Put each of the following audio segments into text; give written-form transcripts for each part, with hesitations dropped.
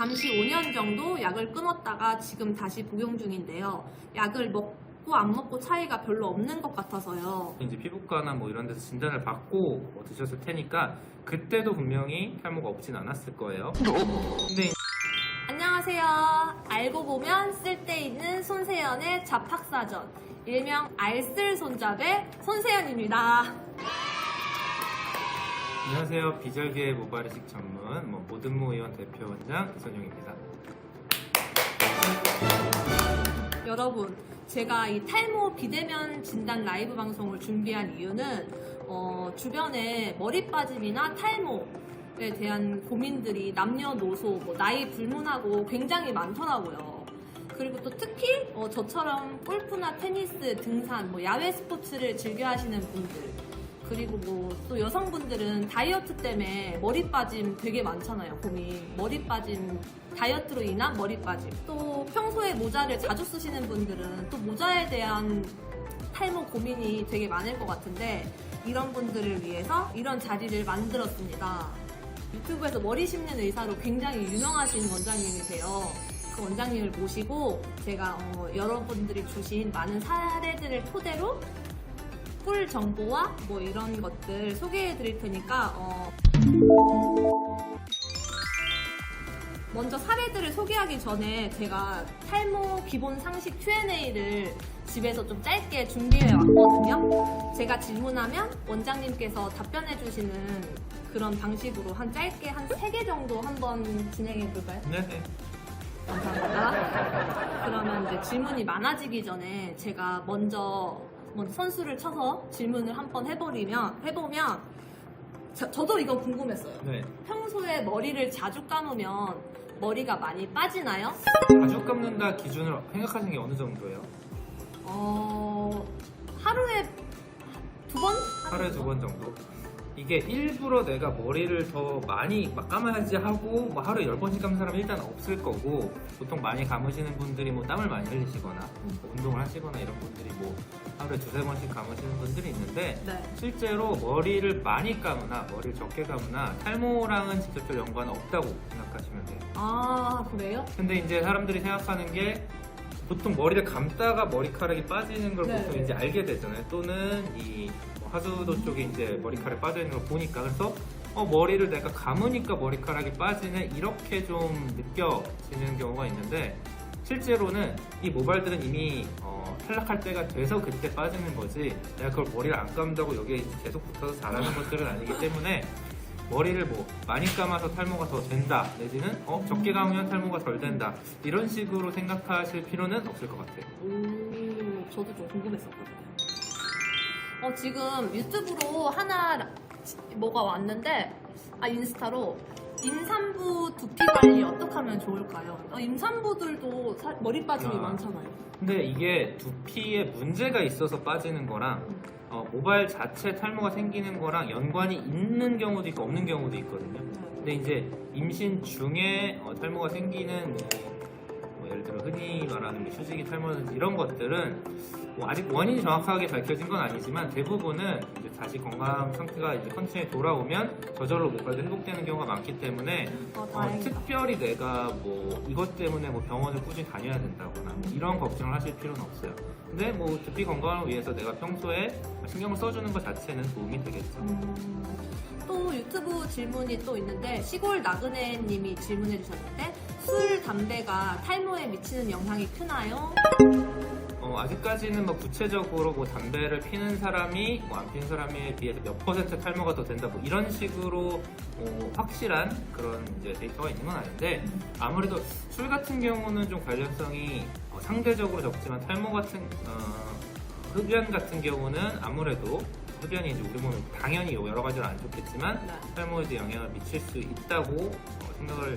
잠시 5년 정도 약을 끊었다가 지금 다시 복용 중인데요. 약을 먹고 안 먹고 차이가 별로 없는 것 같아서요. 이제 피부과나 뭐 이런 데서 진단을 받고 드셨을 테니까 그때도 분명히 탈모가 없진 않았을 거예요. 근데 안녕하세요. 알고 보면 쓸데있는 손세연의 잡학사전, 일명 알쓸손잡의 손세연입니다. 안녕하세요. 비절기의 모발이식 전문 모든모 의원 대표원장 이선용입니다. 여러분, 제가 이 탈모 비대면 진단 라이브 방송을 준비한 이유는 주변에 머리 빠짐이나 탈모에 대한 고민들이 남녀노소, 나이 불문하고 굉장히 많더라고요. 그리고 또 특히 저처럼 골프나 테니스, 등산, 야외 스포츠를 즐겨 하시는 분들, 그리고 또 여성분들은 다이어트 때문에 머리 빠짐 되게 많잖아요. 고민. 머리 빠짐, 다이어트로 인한 머리 빠짐. 또 평소에 모자를 자주 쓰시는 분들은 또 모자에 대한 탈모 고민이 되게 많을 것 같은데, 이런 분들을 위해서 이런 자리를 만들었습니다. 유튜브에서 머리 심는 의사로 굉장히 유명하신 원장님이세요. 그 원장님을 모시고 제가 여러분들이 주신 많은 사례들을 토대로 꿀 정보와 이런 것들 소개해 드릴 테니까 먼저 사례들을 소개하기 전에 제가 탈모 기본 상식 Q&A를 집에서 좀 짧게 준비해 왔거든요. 제가 질문하면 원장님께서 답변해 주시는 그런 방식으로 짧게 한 3개 정도 한번 진행해 볼까요? 네. 감사합니다. 그러면 이제 질문이 많아지기 전에 제가 먼저 선수를 쳐서 질문을 한번 해보면 저도 이거 궁금했어요. 네. 평소에 머리를 자주 감으면 머리가 많이 빠지나요? 자주 감는다 기준으로 생각하시는 게 어느 정도예요? 하루에 2번? 하루에 2번 정도? 이게 일부러 내가 머리를 더 많이 감아야지 하고 하루에 10번씩 감는 사람은 일단 없을 거고, 보통 많이 감으시는 분들이 땀을 많이 흘리시거나 운동을 하시거나 이런 분들이 하루에 2-3번씩 감으시는 분들이 있는데, 네. 실제로 머리를 많이 감으나 머리를 적게 감으나 탈모랑은 직접적 연관은 없다고 생각하시면 돼요. 아, 그래요? 근데 이제 사람들이 생각하는 게 보통 머리를 감다가 머리카락이 빠지는 걸 네. 보통 이제 알게 되잖아요. 또는 이 하수도 쪽에 이제 머리카락이 빠져 있는 걸 보니까, 그래서 머리를 내가 감으니까 머리카락이 빠지네, 이렇게 좀 느껴지는 경우가 있는데, 실제로는 이 모발들은 이미 탈락할 때가 돼서 그때 빠지는 거지, 내가 그걸 머리를 안 감다고 여기에 계속 붙어서 자라는 것들은 아니기 때문에 머리를 많이 감아서 탈모가 더 된다, 내지는 적게 감으면 탈모가 덜 된다, 이런 식으로 생각하실 필요는 없을 것 같아요. 저도 좀 궁금했었거든요. 지금 유튜브로 하나 뭐가 왔는데, 인스타로 임산부 두피 관리 어떻게 하면 좋을까요? 임산부들도 머리 빠짐이 많잖아요. 근데 이게 두피에 문제가 있어서 빠지는 거랑 모발 자체 탈모가 생기는 거랑 연관이 있는 경우도 있고 없는 경우도 있거든요. 근데 이제 임신 중에 탈모가 생기는 예를 들어 흔히 말하는 휴지기 탈모라든지 이런 것들은 아직 원인이 정확하게 밝혀진 건 아니지만, 대부분은 이제 다시 건강 상태가 이제 컨디션이 돌아오면 저절로 모발도 회복되는 경우가 많기 때문에 특별히 내가 이것 때문에 병원을 꾸준히 다녀야 된다거나 이런 걱정을 하실 필요는 없어요. 근데 두피 건강을 위해서 내가 평소에 신경을 써주는 것 자체는 도움이 되겠죠. 또 유튜브 질문이 또 있는데, 시골 나그네 님이 질문해 주셨는데, 술, 담배가 탈모에 미치는 영향이 크나요? 아직까지는 구체적으로 담배를 피는 사람이 안 피는 사람에 비해서 몇 퍼센트 탈모가 더 된다 이런 식으로 확실한 그런 이제 데이터가 있는 건 아닌데, 아무래도 술 같은 경우는 좀 관련성이 상대적으로 적지만, 탈모 같은 흡연 같은 경우는 아무래도 흡연이 이제 우리 몸에 당연히 여러 가지로 안 좋겠지만 탈모에도 영향을 미칠 수 있다고 생각을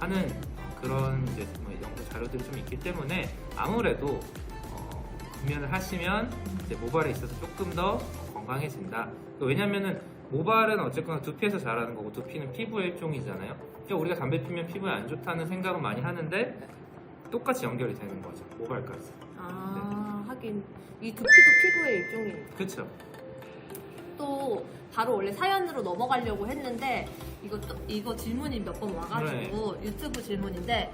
하는 그런 이제 연구 자료들이 좀 있기 때문에, 아무래도 금연을 하시면 이제 모발에 있어서 조금 더 건강해진다. 왜냐면은 모발은 어쨌거나 두피에서 자라는 거고, 두피는 피부의 일종이잖아요. 그러니까 우리가 담배 피면 피부에 안 좋다는 생각은 많이 하는데, 똑같이 연결이 되는 거죠, 모발까지. 하긴 이 두피도 피부의 일종이니까. 그렇죠. 이것도 바로 원래 사연으로 넘어가려고 했는데 이거 질문이 몇 번 와가지고 유튜브 질문인데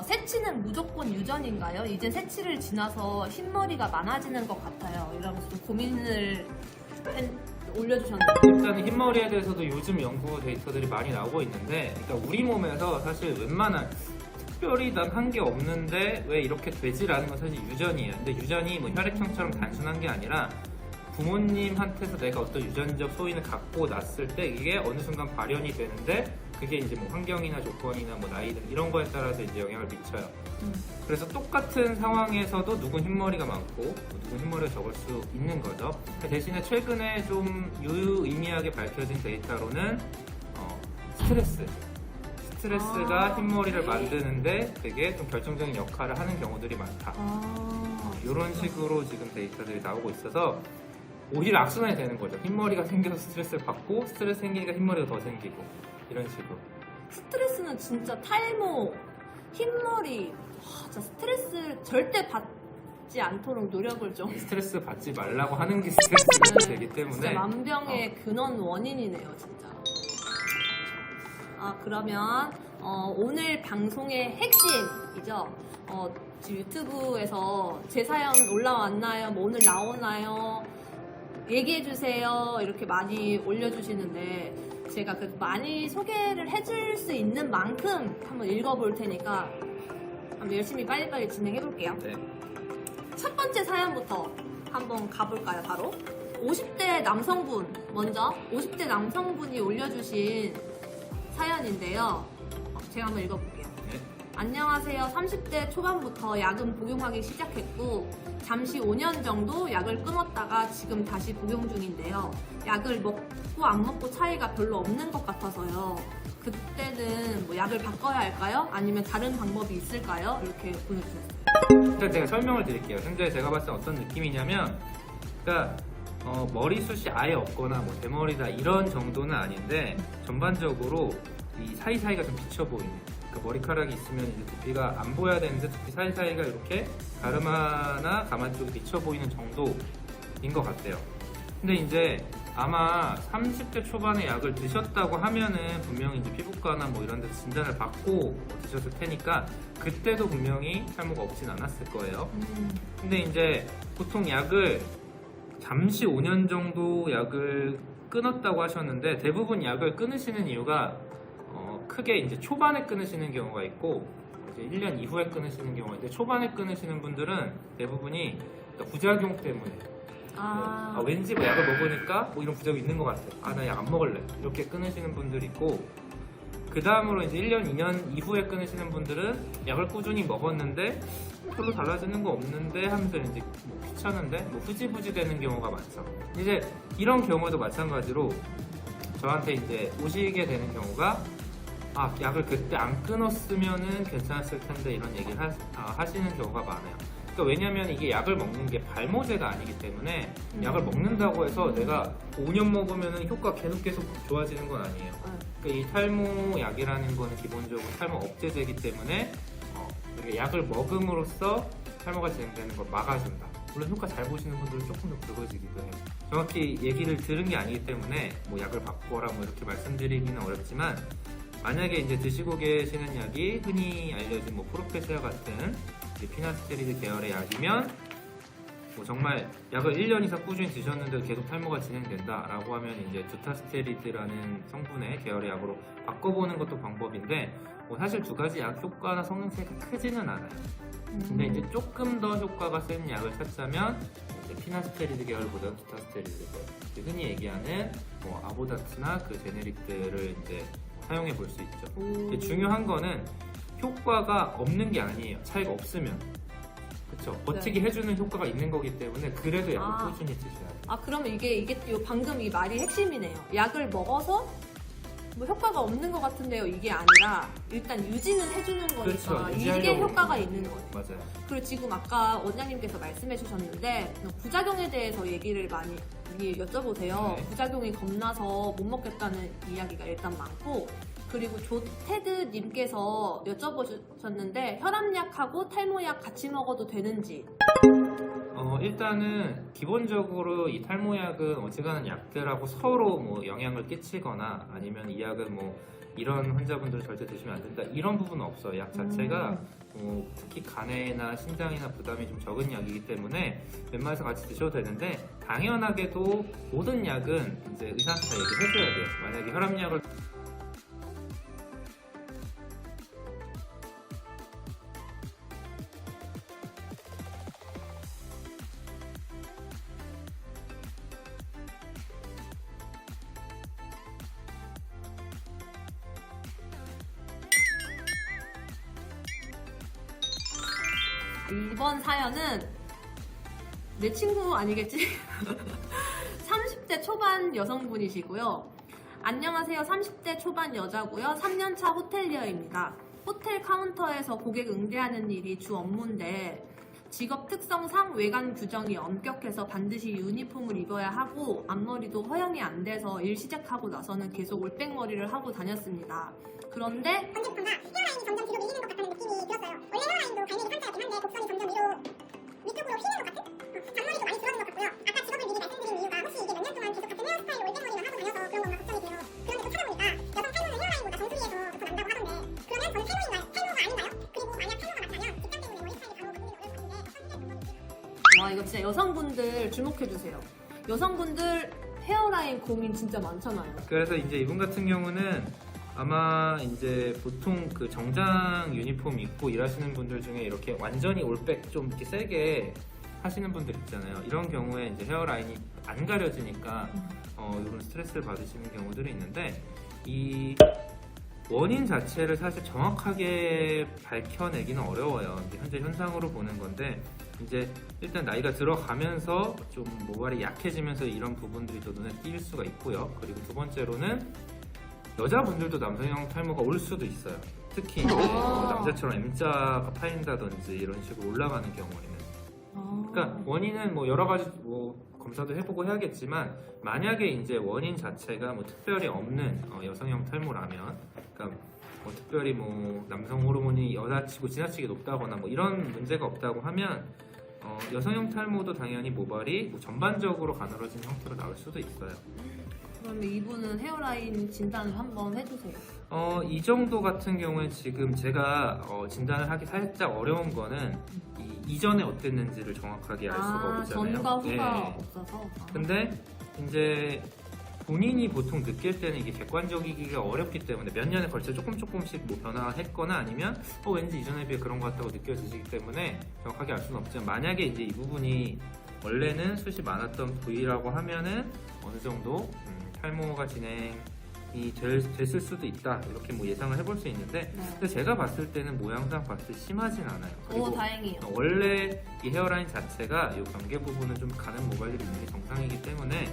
새치는 무조건 유전인가요? 이제 새치를 지나서 흰머리가 많아지는 것 같아요. 이러면서 좀 고민을 올려주셨는데 일단 흰머리에 대해서도 요즘 연구 데이터들이 많이 나오고 있는데, 그러니까 우리 몸에서 사실 웬만한 특별히 난 한 게 없는데 왜 이렇게 되지라는 건 사실 유전이에요. 근데 유전이 뭐 혈액형처럼 단순한 게 아니라 부모님한테서 내가 어떤 유전적 소인을 갖고 났을 때 이게 어느 순간 발현이 되는데 그게 이제 뭐 환경이나 조건이나 뭐 나이 등 이런 거에 따라서 이제 영향을 미쳐요. 그래서 똑같은 상황에서도 누군 흰머리가 많고 누군 흰머리가 적을 수 있는 거죠. 대신에 최근에 좀 유의미하게 밝혀진 데이터로는 스트레스가 흰머리를 만드는데 되게 좀 결정적인 역할을 하는 경우들이 많다. 이런 식으로 지금 데이터들이 나오고 있어서 오히려 악순환이 되는 거죠. 흰머리가 생겨서 스트레스를 받고 스트레스 생기니까 흰머리가 더 생기고 이런 식으로. 스트레스는 진짜 탈모, 흰머리, 진짜 스트레스 절대 받지 않도록 노력을 좀. 스트레스 받지 말라고 하는 게 스트레스가 되기 때문에 진짜 만병의 근원 원인이네요, 진짜. 그러면 오늘 방송의 핵심이죠. 지금 유튜브에서 제 사연 올라왔나요? 뭐 오늘 나오나요? 얘기해주세요. 이렇게 많이 올려주시는데 제가 그 많이 소개를 해줄 수 있는 만큼 한번 읽어볼 테니까 한번 열심히 빨리빨리 진행해볼게요. 네. 첫 번째 사연부터 한번 가볼까요? 바로 50대 남성분 먼저 50대 남성분이 올려주신 사연인데요. 제가 한번 읽어볼게요. 네. 안녕하세요. 30대 초반부터 약은 복용하기 시작했고 잠시 5년 정도 약을 끊었다가 지금 다시 복용 중인데요. 약을 먹고 안 먹고 차이가 별로 없는 것 같아서요. 그때는 뭐 약을 바꿔야 할까요? 아니면 다른 방법이 있을까요? 이렇게 보내주셨어요. 일단 제가 설명을 드릴게요. 현재 제가 봤을 때 어떤 느낌이냐면, 그러니까 머리숱이 아예 없거나 뭐 대머리다 이런 정도는 아닌데 전반적으로 이 사이사이가 좀 비쳐 보이는. 그러니까 머리카락이 있으면 이제 두피가 안 보여야 되는데 두피 사이사이가 이렇게 가르마나 가만 쪽이 비쳐 보이는 정도인 것 같아요. 근데 이제 아마 30대 초반에 약을 드셨다고 하면은 분명히 이제 피부과나 뭐 이런 데서 진단을 받고 드셨을 테니까 그때도 분명히 탈모가 없진 않았을 거예요. 근데 이제 보통 약을 잠시 5년 정도 약을 끊었다고 하셨는데 대부분 약을 끊으시는 이유가 크게 이제 초반에 끊으시는 경우가 있고 이제 1년 이후에 끊으시는 경우가 있는데 초반에 끊으시는 분들은 대부분이 부작용 때문에 왠지 뭐 약을 먹으니까 뭐 이런 부작용이 있는 것 같아. 나 약 안 먹을래. 이렇게 끊으시는 분들이 있고 그 다음으로 이제 1년, 2년 이후에 끊으시는 분들은 약을 꾸준히 먹었는데 별로 달라지는 거 없는데 하면서 이제 뭐 귀찮은데 뭐 후지부지 되는 경우가 많죠. 이제 이런 경우도 마찬가지로 저한테 이제 오시게 되는 경우가 약을 그때 안 끊었으면은 괜찮았을 텐데 이런 얘기를 하시는 경우가 많아요. 그러니까 왜냐면 이게 약을 먹는 게 발모제가 아니기 때문에 약을 먹는다고 해서 내가 5년 먹으면 효과가 계속 좋아지는 건 아니에요. 그러니까 이 탈모 약이라는 거는 기본적으로 탈모 억제제이기 때문에 이렇게 약을 먹음으로써 탈모가 진행되는 걸 막아준다. 물론 효과 잘 보시는 분들은 조금 더 붉어지기도 해요. 정확히 얘기를 들은 게 아니기 때문에 뭐 약을 바꿔라 뭐 이렇게 말씀드리기는 어렵지만 만약에 이제 드시고 계시는 약이 흔히 알려진 뭐 프로페시아 같은 피나스테리드 계열의 약이면 뭐 정말 약을 1년 이상 꾸준히 드셨는데 계속 탈모가 진행된다라고 하면 이제 두타스테리드라는 성분의 계열의 약으로 바꿔보는 것도 방법인데 뭐 사실 두 가지 약 효과나 성능차이가 크지는 않아요. 근데 이제 조금 더 효과가 센 약을 찾자면 이제 피나스테리드 계열보다는 두타스테리드 계열, 흔히 얘기하는 뭐 아보다트나 그 제네릭들을 이제 사용해 볼 수 있죠. 중요한 거는 효과가 없는 게 아니에요. 차이가 없으면. 그렇죠. 버티게 해주는 효과가 있는 거기 때문에 그래도 약을 꾸준히 드셔야 돼요. 그러면 이게 방금 이 말이 핵심이네요. 약을 먹어서 뭐 효과가 없는 것 같은데요. 이게 아니라 일단 유지는 해주는 거니까 그렇죠. 이게 효과가 있는 거예요. 맞아요. 그리고 지금 아까 원장님께서 말씀해 주셨는데 부작용에 대해서 얘기를 많이 여쭤보세요. 네. 부작용이 겁나서 못 먹겠다는 이야기가 일단 많고 그리고 조테드님께서 여쭤보셨는데 혈압약하고 탈모약 같이 먹어도 되는지 일단은 기본적으로 이 탈모약은 어지간한 약들하고 서로 뭐 영향을 끼치거나 아니면 이 약은 뭐 이런 환자분들은 절대 드시면 안 된다 이런 부분은 없어요. 약 자체가 특히 간에나 신장이나 부담이 좀 적은 약이기 때문에 웬만해서 같이 드셔도 되는데, 당연하게도 모든 약은 이제 의사한테 다 얘기해줘야 돼요. 만약에 혈압약을 이번 사연은 내 친구 아니겠지? 30대 초반 여성분이시고요. 안녕하세요. 30대 초반 여자고요. 3년차 호텔리어입니다. 호텔 카운터에서 고객 응대하는 일이 주 업무인데 직업 특성상 외관 규정이 엄격해서 반드시 유니폼을 입어야 하고 앞머리도 허용이 안 돼서 일 시작하고 나서는 계속 올백머리를 하고 다녔습니다. 그런데 언제부턴가 헤어라인이 점점 뒤로 밀리는 것 같다는 느낌이 들었어요. 원래 헤어라인도 갈매기 판자였긴 한데 곡선이 점점 위쪽으로 휘는 것 같은? 잔머리도 많이 줄어든 것 같고요. 아까 직업을 미리 말씀드린 이유가 혹시 이게 몇 년 동안 계속 같은 헤어스타일로 올백머리만 하고 다녀서 그런 건가 걱정이 돼요. 그런데 또 찾아보니까 여성 탈모는 헤어라인보다 정수리에서 더 난다고 하던데, 그러면 저는 탈모인가요? 탈모가 아닌가요? 그리고 만약 탈모가 맞다면 직장 때문에 머리 스타일이 바로 바꾸기는 어려울 것 같은데 어떤 와, 이거 진짜 여성분들 주목해주세요. 여성분들 헤어라인 고민 진짜 많잖아요. 그래서 이제 이분 같은 경우는 아마 이제 보통 그 정장 유니폼 입고 일하시는 분들 중에 이렇게 완전히 올백 좀 이렇게 세게 하시는 분들 있잖아요. 이런 경우에 이제 헤어라인이 안 가려지니까 이런 스트레스를 받으시는 경우들이 있는데, 이 원인 자체를 사실 정확하게 밝혀내기는 어려워요. 이제 현재 현상으로 보는 건데, 이제 일단 나이가 들어가면서 좀 모발이 약해지면서 이런 부분들이 더 눈에 띌 수가 있고요. 그리고 두 번째로는 여자분들도 남성형 탈모가 올 수도 있어요. 특히 이제 남자처럼 M자가 파인다든지 이런 식으로 올라가는 경우에는. 그러니까 원인은 뭐 여러 가지 뭐 검사도 해보고 해야겠지만, 만약에 이제 원인 자체가 뭐 특별히 없는 여성형 탈모라면, 그러니까 뭐 특별히 뭐 남성 호르몬이 여자치고 지나치게 높다거나 뭐 이런 문제가 없다고 하면 여성형 탈모도 당연히 모발이 뭐 전반적으로 가늘어진 형태로 나올 수도 있어요. 그러면 이분은 헤어라인 진단을 한번 해주세요. 이 정도 같은 경우에 지금 제가 진단을 하기 살짝 어려운 거는 이전에 어땠는지를 정확하게 알 수가 없잖아요. 전과 후가 네. 없어서. 근데 이제 본인이 보통 느낄 때는 이게 객관적이기가 어렵기 때문에 몇 년에 걸쳐 조금씩 뭐 변화했거나 아니면 왠지 이전에 비해 그런 것 같다고 느껴지시기 때문에 정확하게 알 수는 없지만, 만약에 이제 이 부분이 원래는 숱이 많았던 부위라고 하면은 어느 정도 탈모가 진행이 됐을 수도 있다, 이렇게 뭐 예상을 해볼 수 있는데, 근데 제가 봤을 때는 모양상 봤을 때 심하진 않아요. 그리고 다행이에요. 원래 이 헤어라인 자체가 이 경계 부분은 좀 가는 모발들이 있는 게 정상이기 때문에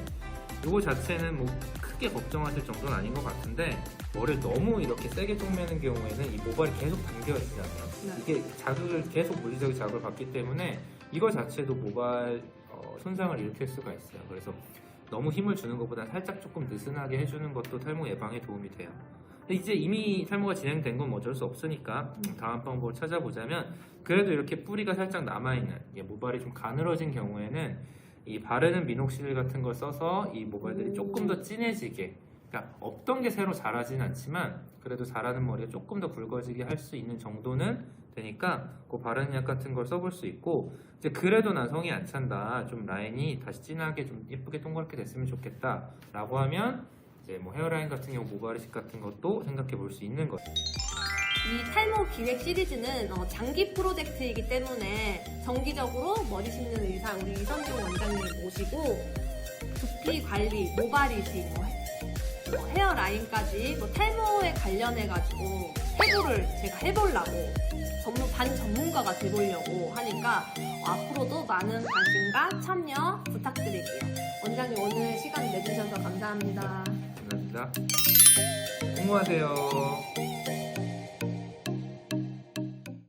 이거 자체는 뭐 크게 걱정하실 정도는 아닌 것 같은데, 머리를 너무 이렇게 세게 쪼매는 경우에는 이 모발이 계속 당겨 있잖아요. 이게 자극을 계속 물리적인 자극을 받기 때문에 이거 자체도 모발 손상을 일으킬 수가 있어요. 그래서 너무 힘을 주는 것보다 살짝 조금 느슨하게 해주는 것도 탈모 예방에 도움이 돼요. 근데 이제 이미 탈모가 진행된 건 어쩔 수 없으니까 다음 방법을 찾아보자면, 그래도 이렇게 뿌리가 살짝 남아있는, 모발이 좀 가늘어진 경우에는 이 바르는 미녹실 같은 걸 써서 이 모발들이 조금 더 진해지게, 그러니까 없던 게 새로 자라진 않지만 그래도 자라는 머리가 조금 더 굵어지게 할 수 있는 정도는 되니까 그 바르는 약 같은 걸 써볼 수 있고, 이제 그래도 난 성이 안 찬다, 좀 라인이 다시 진하게 좀 예쁘게 동그랗게 됐으면 좋겠다 라고 하면 이제 뭐 헤어라인 같은 경우 모발 이식 같은 것도 생각해 볼 수 있는 거죠. 이 탈모 기획 시리즈는 장기 프로젝트이기 때문에 정기적으로 머리 심는 의사 우리 이선중 원장님 모시고 두피 관리, 모발 이식, 헤어라인까지 탈모에 관련해가지고 해부를 제가 해보려고 반전문가가 돼보려고 하니까 앞으로도 많은 관심과 참여 부탁드릴게요. 원장님 오늘 시간 내주셔서 감사합니다. 감사합니다. 공부하세요.